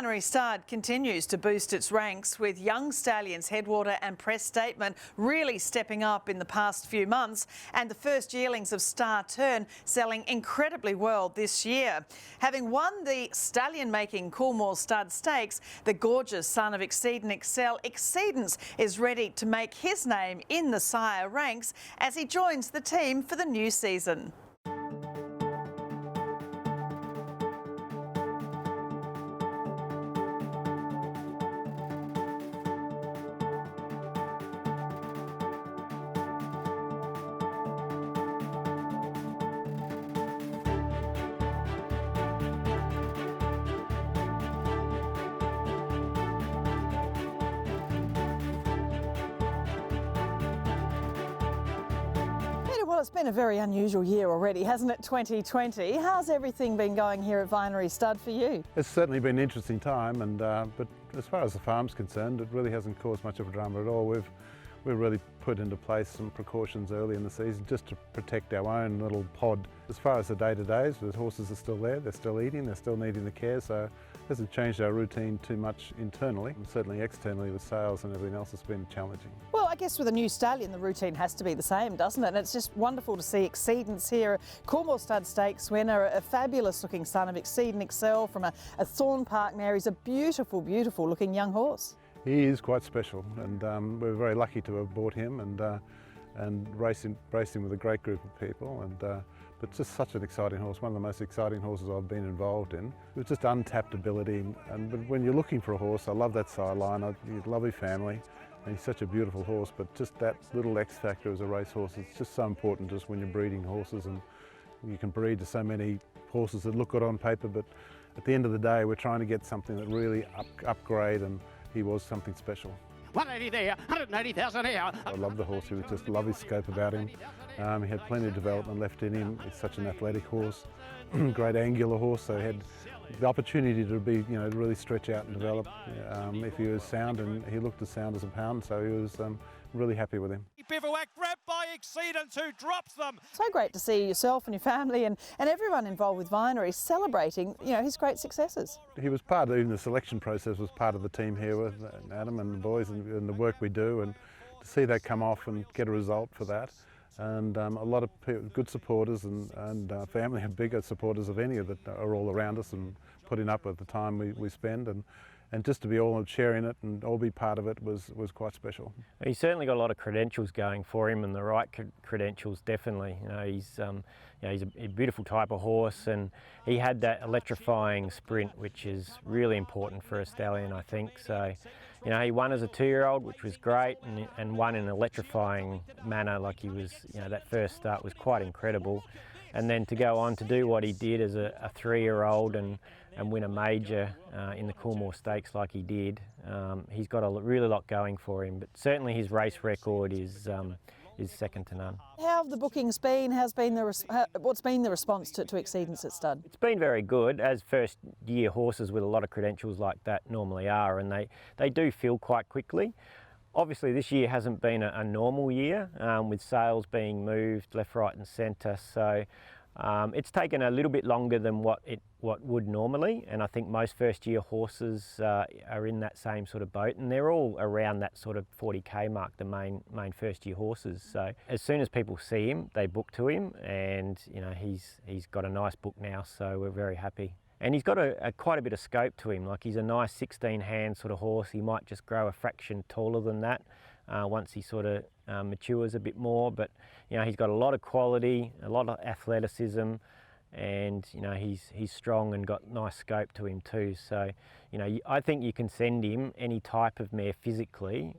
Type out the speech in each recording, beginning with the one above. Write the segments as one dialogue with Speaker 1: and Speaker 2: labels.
Speaker 1: Vinery Stud continues to boost its ranks, with young stallions Headwater and Press Statement really stepping up in the past few months, and the first yearlings of Star Turn selling incredibly well this year. Having won the stallion-making Coolmore Stud Stakes, the gorgeous son of Exceed and Excel, Exceedance is ready to make his name in the sire ranks as he joins the team for the new season. Well, it's been a very unusual year already, hasn't it, 2020? How's everything been going here at Vinery Stud for you?
Speaker 2: It's certainly been an interesting time, and but as far as the farm's concerned, it really hasn't caused much of a drama at all. We've really put into place some precautions early in the season just to protect our own little pod. As far as the day-to-days, the horses are still there, they're still eating, they're still needing the care, so it hasn't changed our routine too much internally. And certainly externally with sales and everything else, it's been challenging.
Speaker 1: Well, I guess with a new stallion, the routine has to be the same, doesn't it? And it's just wonderful to see Exceedance here, a Coolmore Stud Stakes winner, a fabulous-looking son of Exceed and Excel from a Thorn Park mare. He's a beautiful, beautiful-looking young horse.
Speaker 2: He is quite special, and we're very lucky to have bought him and raced him with a great group of people. But just such an exciting horse, one of the most exciting horses I've been involved in. It was just untapped ability, but when you're looking for a horse, I love that sideline. You love his family, and he's such a beautiful horse. But just that little X factor as a racehorse, it's just so important just when you're breeding horses, and you can breed to so many horses that look good on paper, but at the end of the day, we're trying to get something that really upgrade, and he was something special.
Speaker 3: 180 there, 180,000 here.
Speaker 2: I love the horse. He was just love his scope about him. He had plenty of development left in him. He's such an athletic horse, great angular horse. So he had the opportunity to be, to really stretch out and develop if he was sound, and he looked as sound as a pound. So he was really happy with him.
Speaker 3: Bivouac grabbed by Exceedance, who drops them.
Speaker 1: So great to see yourself and your family and everyone involved with Vinery celebrating, his great successes.
Speaker 2: He was part of even the selection process, was part of the team here with Adam and the boys and the work we do, and to see that come off and get a result for that. And a lot of good supporters and family are bigger supporters of any of that are all around us and putting up with the time we spend. And just to be all sharing it and all be part of it was quite special.
Speaker 4: He's certainly got a lot of credentials going for him, and the right credentials definitely. He's a beautiful type of horse, and he had that electrifying sprint, which is really important for a stallion, I think. So, he won as a 2-year-old, which was great, and won in an electrifying manner. Like he was, that first start was quite incredible. And then to go on to do what he did as a 3-year-old and win a major in the Coolmore Stakes like he did, he's got a really lot going for him. But certainly his race record is second to none.
Speaker 1: How have the bookings been? What's been the response to Exceedance at Stud?
Speaker 4: It's been very good, as first-year horses with a lot of credentials like that normally are, and they do fill quite quickly. Obviously this year hasn't been a normal year, with sales being moved left, right and centre, so it's taken a little bit longer than what would normally, and I think most first year horses are in that same sort of boat, and they're all around that sort of 40k mark, the main first year horses. So as soon as people see him, they book to him, and he's got a nice book now, so we're very happy. And he's got quite a bit of scope to him. Like, he's a nice 16-hand sort of horse. He might just grow a fraction taller than that once he sort of matures a bit more. But he's got a lot of quality, a lot of athleticism, and he's strong and got nice scope to him too. So I think you can send him any type of mare physically,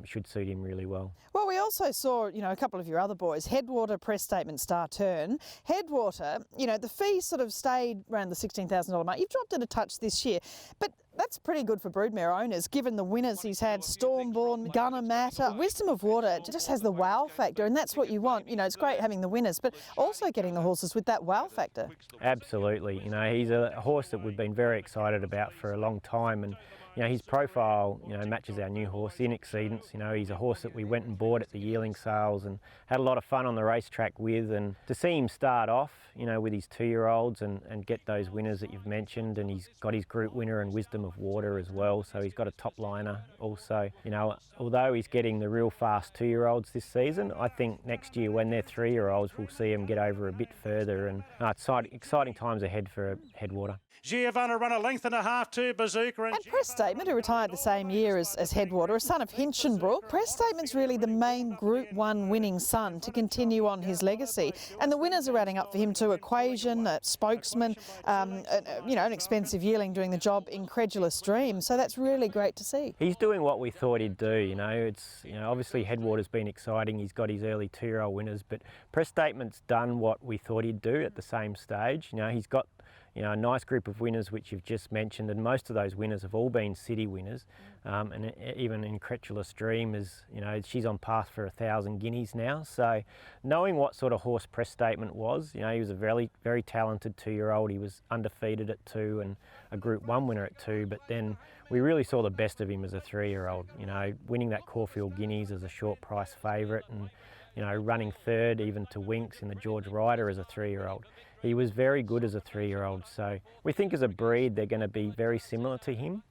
Speaker 4: should suit him really well.
Speaker 1: Well, we also saw a couple of your other boys, Headwater, Press Statement, Star Turn. Headwater, the fee sort of stayed around the $16,000 mark. You've dropped it a touch this year, but that's pretty good for broodmare owners, given the winners he's had, Stormborn, Gunner Matter. Wisdom of Water just has the wow factor, and that's what you want. It's great having the winners, but also getting the horses with that wow factor.
Speaker 4: Absolutely. He's a horse that we've been very excited about for a long time, and you know, his profile, you know, matches our new horse, In Exceedance. You know, he's a horse that we went and bought at the yearling sales and had a lot of fun on the racetrack with. And to see him start off, you know, with his 2-year-olds and get those winners that you've mentioned, and he's got his group winner and Wisdom of Water as well, so he's got a top liner also. You know, although he's getting the real fast 2-year-olds this season, I think next year when they're 3-year-olds we'll see him get over a bit further, and it's exciting times ahead for Headwater.
Speaker 3: Giovanna run a length and a half to Bazooka.
Speaker 1: And Press Statement, who retired the same year as Headwater, a son of Hinchinbrook. Press Statement's really the main Group 1 winning son to continue on his legacy. And the winners are adding up for him too. Equation, Spokesman, you know, an expensive yearling doing the job, Incredulous Dream. So that's really great to see.
Speaker 4: He's doing what we thought he'd do, you know. It's, you know, obviously Headwater's been exciting. He's got his early 2-year-old winners, but Press Statement's done what we thought he'd do at the same stage. You know, he's got, you know, a nice group of winners which you've just mentioned, and most of those winners have all been city winners. And even Incredulous Dream is, you know, she's on path for 1,000 guineas now. So knowing what sort of horse Press Statement was, you know, he was a very, very talented 2-year-old. He was undefeated at 2 and a Group 1 winner at 2, but then we really saw the best of him as a 3-year-old, you know, winning that Caulfield Guineas as a short price favourite, and, you know, running 3rd even to Winks in the George Ryder as a 3-year-old. He was very good as a 3-year-old, so we think as a breed they're going to be very similar to him.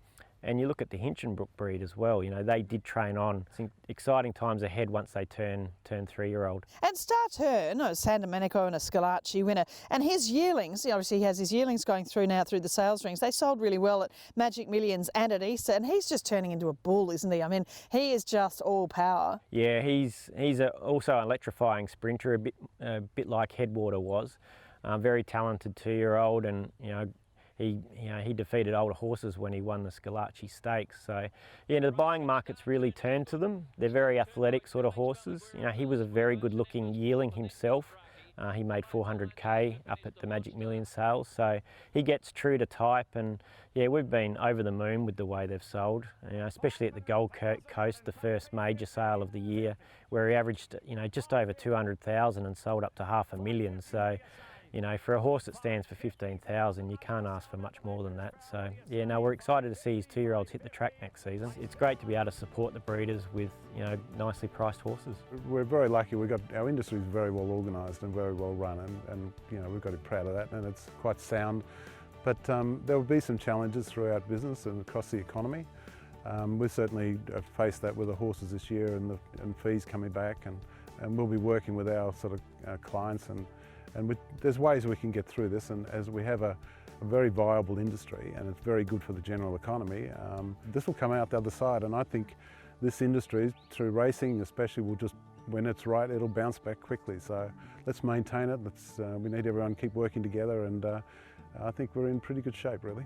Speaker 4: And you look at the Hinchinbrook breed as well, you know, they did train on. I think exciting times ahead once they turn 3-year-old.
Speaker 1: And Star Turn, San Domenico and a Scalacci winner, and his yearlings, obviously he has his yearlings going through now through the sales rings. They sold really well at Magic Millions and at Easter, and he's just turning into a bull, isn't he? I mean, he is just all power.
Speaker 4: Yeah, he's also an electrifying sprinter, a bit like Headwater was. Very talented 2-year-old, and he defeated older horses when he won the Scalacci Stakes. So yeah, the buying market's really turned to them. They're very athletic sort of horses. You know, he was a very good-looking yearling himself. He made 400k up at the Magic Millions sales, so he gets true to type. And yeah, we've been over the moon with the way they've sold. You know, especially at the Gold Coast, the first major sale of the year, where he averaged, you know, just over 200,000 and sold up to $500,000. So, you know, for a horse that stands for 15,000, you can't ask for much more than that. So yeah, no, we're excited to see his 2-year-olds hit the track next season. It's great to be able to support the breeders with, you know, nicely priced horses.
Speaker 2: We're very lucky. Our industry is very well organised and very well run, and you know, we've got to be proud of that, and it's quite sound. But there will be some challenges throughout business and across the economy. We've certainly faced that with the horses this year, and fees coming back, and we'll be working with our sort of clients, and there's ways we can get through this, and as we have a very viable industry and it's very good for the general economy, this will come out the other side. And I think this industry, through racing especially, will just, when it's right, it'll bounce back quickly. So let's maintain it. We need everyone to keep working together, and I think we're in pretty good shape, really.